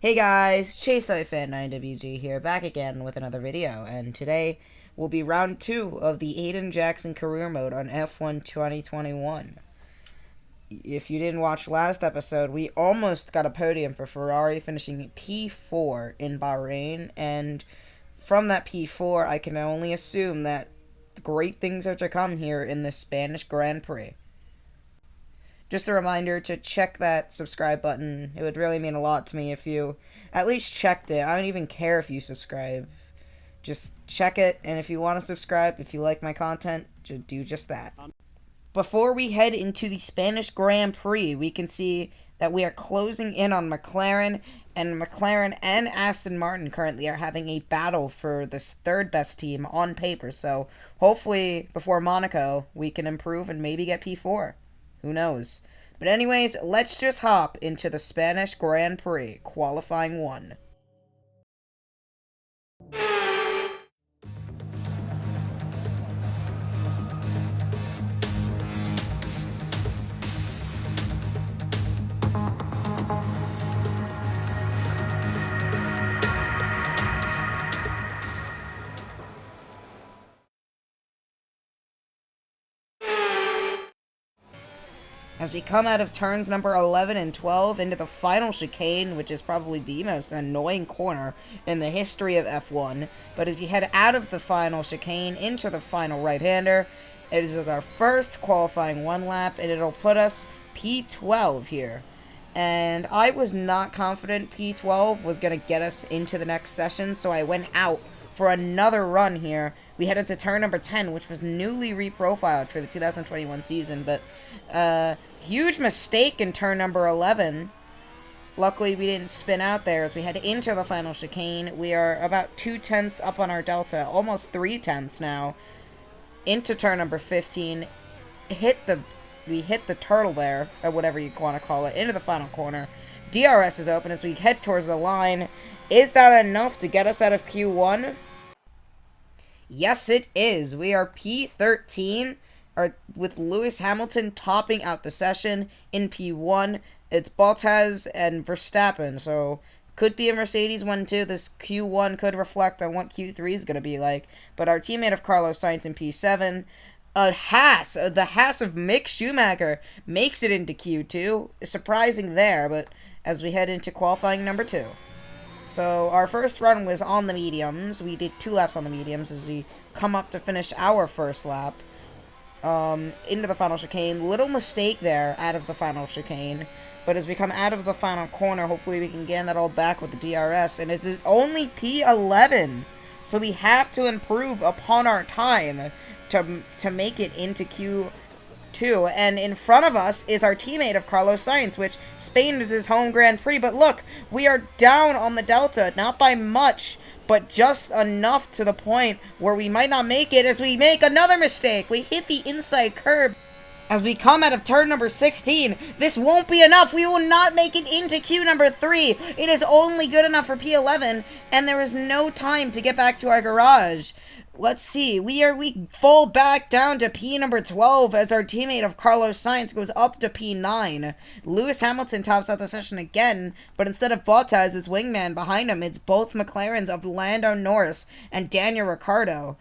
Hey guys, Fan9WG here, back again with another video, and today will be round 2 of the Aidan Jackson career mode on F1 2021. If you didn't watch last episode, we almost got a podium for Ferrari, finishing P4 in Bahrain, and from that P4, I can only assume that great things are to come here in the Spanish Grand Prix. Just a reminder to check that subscribe button. It would really mean a lot to me if you at least checked it. I don't even care if you subscribe. Just check it, and if you want to subscribe, if you like my content, just do just that. Before we head into the Spanish Grand Prix, we can see that we are closing in on McLaren, and McLaren and Aston Martin currently are having a battle for this third best team on paper. So hopefully before Monaco, we can improve and maybe get P4. Who knows? But anyways, let's just hop into the Spanish Grand Prix, qualifying 1. As we come out of turns number 11 and 12 into the final chicane, which is probably the most annoying corner in the history of F1, but as we head out of the final chicane into the final right-hander, it is our first qualifying 1 lap, and it'll put us P12 here. And I was not confident P12 was going to get us into the next session, so I went out for another run here. We headed to turn number 10, which was newly reprofiled for the 2021 season, but huge mistake in turn number 11. Luckily, we didn't spin out there as we head into the final chicane. We are about 2/10 up on our delta, almost 3/10 now, into turn number 15. We hit the turtle there, or whatever you want to call it, into the final corner. DRS is open as we head towards the line. Is that enough to get us out of Q1? Yes, it is. We are P13, with Lewis Hamilton topping out the session in P1. It's Bottas and Verstappen, so could be a Mercedes one too. This Q1 could reflect on what Q3 is going to be like. But our teammate of Carlos Sainz in P7, the Haas of Mick Schumacher makes it into Q2. Surprising there, but as we head into qualifying number 2. So our first run was on the mediums. We did 2 laps on the mediums as we come up to finish our first lap into the final chicane. Little mistake there out of the final chicane. But as we come out of the final corner, hopefully we can gain that all back with the DRS. And this is only P11. So we have to improve upon our time to make it into Q2. And in front of us is our teammate of Carlos Sainz, which Spain is his home Grand Prix. But look, we are down on the delta, not by much, but just enough to the point where we might not make it as we make another mistake. We hit the inside curb. As we come out of turn number 16, this won't be enough. We will not make it into Q number 3. It is only good enough for P11, and there is no time to get back to our garage. Let's see, we fall back down to P number 12 as our teammate of Carlos Sainz goes up to P9. Lewis Hamilton tops out the session again, but instead of Bottas, his wingman behind him, it's both McLarens of Lando Norris and Daniel Ricciardo.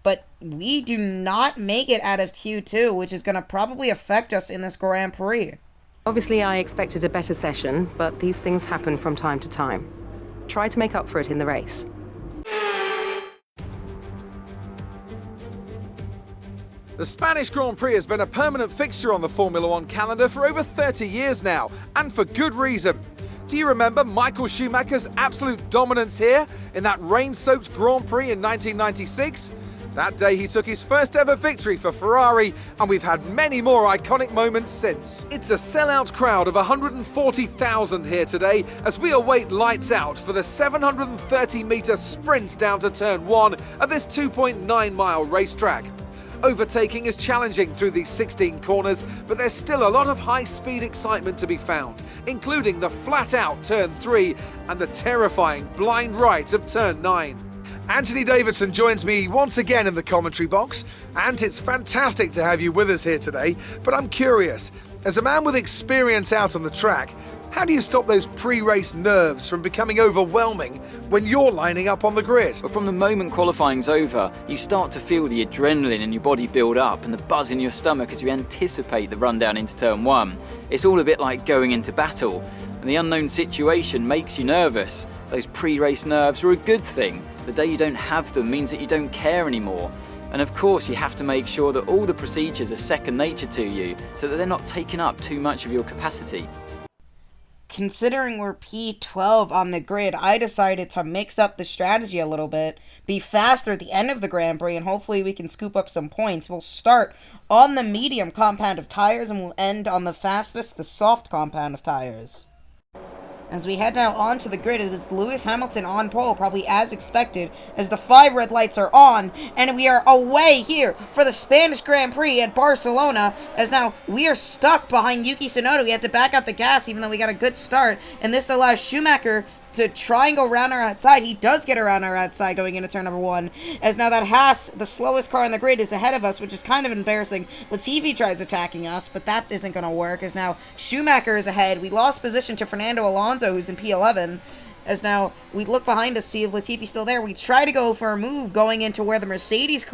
But we do not make it out of Q2, which is going to probably affect us in this Grand Prix. Obviously, I expected a better session, but these things happen from time to time. Try to make up for it in the race. The Spanish Grand Prix has been a permanent fixture on the Formula One calendar for over 30 years now, and for good reason. Do you remember Michael Schumacher's absolute dominance here in that rain-soaked Grand Prix in 1996? That day he took his first ever victory for Ferrari, and we've had many more iconic moments since. It's a sellout crowd of 140,000 here today as we await lights out for the 730-metre sprint down to turn 1 of this 2.9-mile racetrack. Overtaking is challenging through these 16 corners, but there's still a lot of high-speed excitement to be found, including the flat-out turn 3 and the terrifying blind right of turn 9. Anthony Davidson joins me once again in the commentary box, and it's fantastic to have you with us here today, but I'm curious, as a man with experience out on the track, How do you stop those pre-race nerves from becoming overwhelming when you're lining up on the grid? But from the moment qualifying's over, you start to feel the adrenaline in your body build up and the buzz in your stomach as you anticipate the rundown into turn 1. It's all a bit like going into battle, and the unknown situation makes you nervous. Those pre-race nerves are a good thing. The day you don't have them means that you don't care anymore. And of course, you have to make sure that all the procedures are second nature to you, so that they're not taking up too much of your capacity. Considering we're P12 on the grid, I decided to mix up the strategy a little bit, be faster at the end of the Grand Prix, and hopefully we can scoop up some points. We'll start on the medium compound of tires, and we'll end on the fastest, the soft compound of tires. As we head now onto the grid, it is Lewis Hamilton on pole, probably as expected, as the 5 red lights are on, and we are away here for the Spanish Grand Prix at Barcelona, as now we are stuck behind Yuki Tsunoda. We have to back out the gas, even though we got a good start, and this allows Schumacher to try and go around our outside. He does get around our outside going into turn number 1, as now that Haas, the slowest car on the grid, is ahead of us, which is kind of embarrassing. Latifi tries attacking us, but that isn't going to work, as now Schumacher is ahead. We lost position to Fernando Alonso, who's in P11, as now we look behind us, see if Latifi's still there. We try to go for a move going into where the Mercedes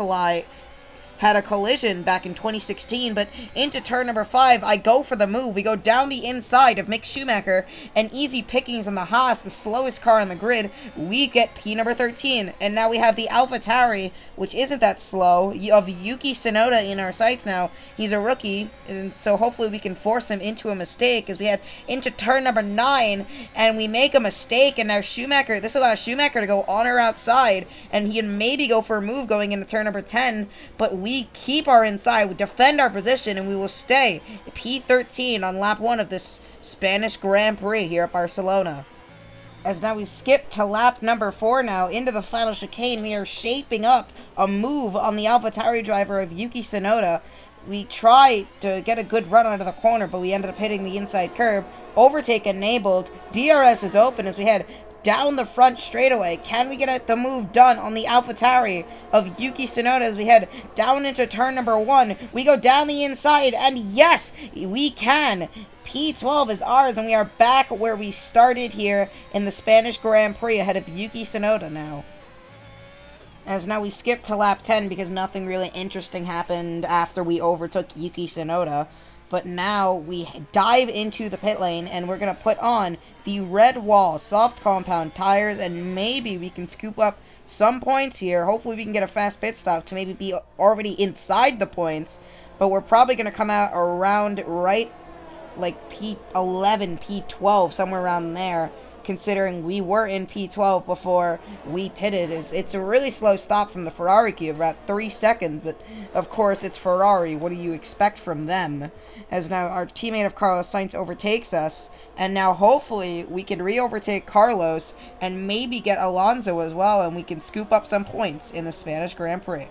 had a collision back in 2016, but into turn number 5, I go for the move. We go down the inside of Mick Schumacher, and easy pickings on the Haas, the slowest car on the grid. We get P number 13, and now we have the AlphaTauri, which isn't that slow, of Yuki Tsunoda in our sights now. He's a rookie, and so hopefully we can force him into a mistake, as we head into turn number 9, and we make a mistake, and now Schumacher, this allows Schumacher to go on or outside, and he can maybe go for a move going into turn number 10, but we keep our inside, we defend our position, and we will stay P13 on lap 1 of this Spanish Grand Prix here at Barcelona. As now we skip to lap number 4 now, into the final chicane. We are shaping up a move on the AlphaTauri driver of Yuki Tsunoda. We try to get a good run out of the corner, but we ended up hitting the inside curb. Overtake enabled. DRS is open as we head down the front straightaway. Can we get the move done on the AlphaTauri of Yuki Tsunoda as we head down into turn number 1? We go down the inside, and yes, we can. P12 is ours, and we are back where we started here in the Spanish Grand Prix ahead of Yuki Tsunoda now. As now we skip to lap 10 because nothing really interesting happened after we overtook Yuki Tsunoda. But now we dive into the pit lane, and we're going to put on the red wall soft compound tires, and maybe we can scoop up some points here. Hopefully we can get a fast pit stop to maybe be already inside the points. But we're probably going to come out around right like P11, P12, somewhere around there, considering we were in P12 before we pitted. It's a really slow stop from the Ferrari queue, about 3 seconds, but of course it's Ferrari. What do you expect from them? As now our teammate of Carlos Sainz overtakes us, and now hopefully we can re-overtake Carlos and maybe get Alonso as well, and we can scoop up some points in the Spanish Grand Prix.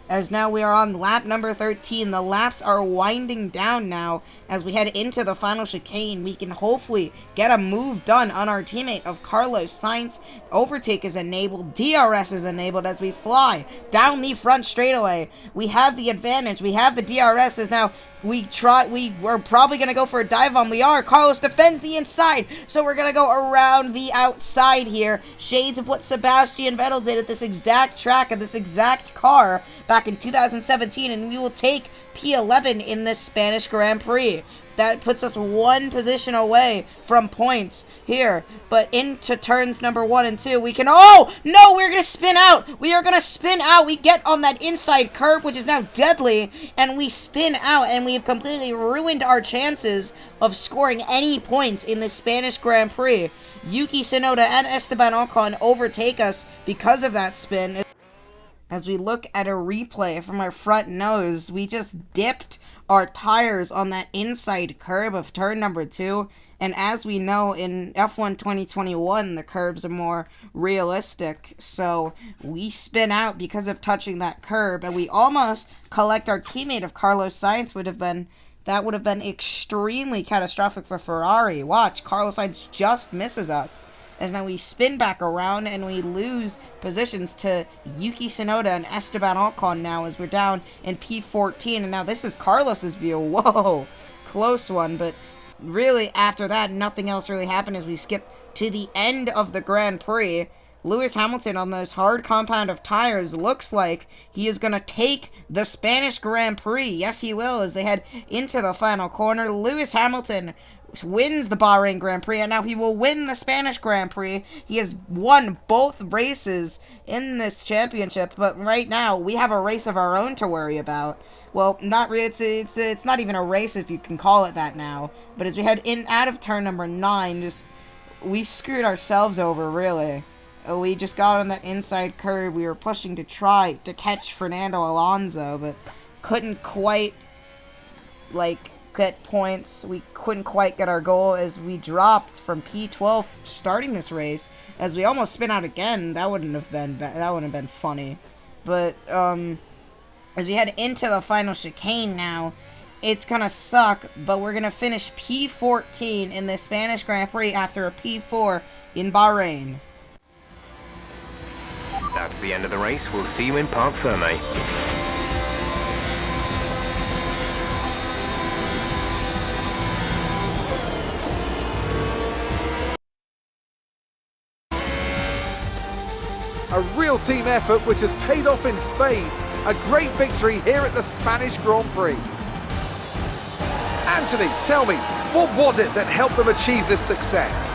As now we are on lap number 13. The laps are winding down now. As we head into the final chicane, we can hopefully get a move done on our teammate of Carlos Sainz. Overtake is enabled. DRS is enabled as we fly down the front straightaway. We have the advantage. We have the DRS. As now we're probably going to go for a dive bomb. We are. Carlos defends the inside, so we're going to go around the outside here. Shades of what Sebastian Vettel did at this exact track of this exact car back in 2017, and we will take P11 in this Spanish Grand Prix. That puts us 1 position away from points here. But into turns number 1 and 2, we can... Oh! No! We're going to spin out! We are going to spin out! We get on that inside curb, which is now deadly, and we spin out, and we have completely ruined our chances of scoring any points in the Spanish Grand Prix. Yuki Tsunoda and Esteban Ocon overtake us because of that spin. As we look at a replay from our front nose, we just dipped our tires on that inside curb of turn number 2, and as we know in F1 2021 the curbs are more realistic, so we spin out because of touching that curb, and we almost collect our teammate of Carlos Sainz. That would have been extremely catastrophic for Ferrari. Watch, Carlos Sainz just misses us. And now we spin back around and we lose positions to Yuki Tsunoda and Esteban Ocon now as we're down in P14. And now this is Carlos's view. Whoa, close one. But really, after that, nothing else really happened as we skip to the end of the Grand Prix. Lewis Hamilton on those hard compound of tires looks like he is going to take the Spanish Grand Prix. Yes, he will, as they head into the final corner. Lewis Hamilton wins the Bahrain Grand Prix, and now he will win the Spanish Grand Prix. He has won both races in this championship, but right now we have a race of our own to worry about. Well, not really. It's not even a race if you can call it that now. But as we head in out of turn number 9, we screwed ourselves over, really. We just got on that inside curve. We were pushing to try to catch Fernando Alonso, but couldn't quite, get points. We couldn't quite get our goal as we dropped from P12 starting this race. As we almost spin out again, that wouldn't have been funny. But, as we head into the final chicane now, it's gonna suck, but we're gonna finish P14 in the Spanish Grand Prix after a P4 in Bahrain. That's the end of the race. We'll see you in Parc Ferme. A real team effort which has paid off in spades. A great victory here at the Spanish Grand Prix. Anthony, tell me, what was it that helped them achieve this success?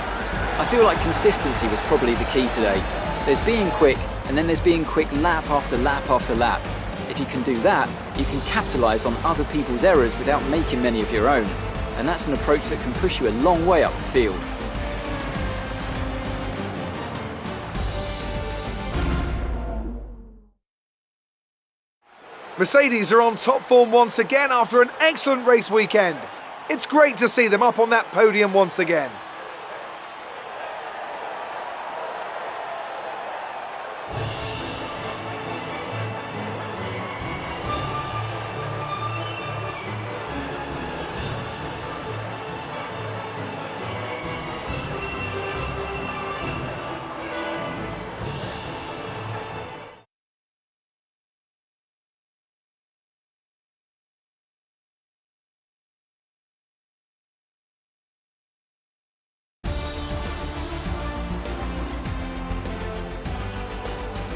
I feel like consistency was probably the key today. There's being quick, and then there's being quick lap after lap after lap. If you can do that, you can capitalise on other people's errors without making many of your own. And that's an approach that can push you a long way up the field. Mercedes are on top form once again after an excellent race weekend. It's great to see them up on that podium once again.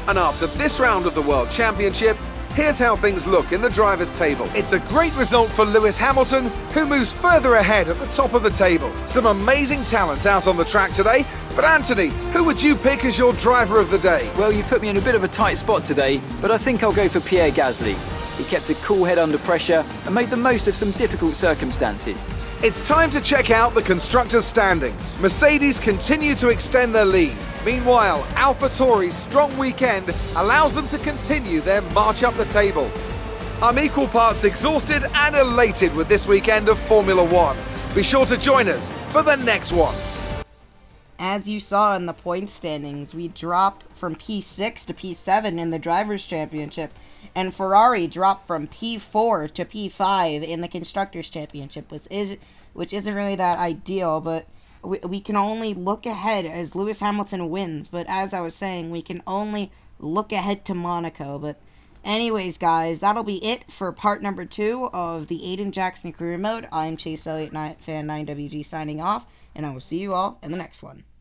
And after this round of the World Championship, here's how things look in the drivers' table. It's a great result for Lewis Hamilton, who moves further ahead at the top of the table. Some amazing talent out on the track today, but Anthony, who would you pick as your driver of the day? Well, you put me in a bit of a tight spot today, but I think I'll go for Pierre Gasly. He kept a cool head under pressure and made the most of some difficult circumstances. It's time to check out the constructors' standings. Mercedes continue to extend their lead. Meanwhile, AlphaTauri's strong weekend allows them to continue their march up the table. I'm equal parts exhausted and elated with this weekend of Formula One. Be sure to join us for the next one. As you saw in the point standings, we dropped from P6 to P7 in the Drivers' Championship, and Ferrari dropped from P4 to P5 in the Constructors' Championship, which isn't really that ideal, but we can only look ahead as Lewis Hamilton wins. But as I was saying, we can only look ahead to Monaco. But anyways, guys, that'll be it for part number 2 of the Aidan Jackson Career Mode. I'm Chase Elliott, Fan 9WG, signing off, and I will see you all in the next one.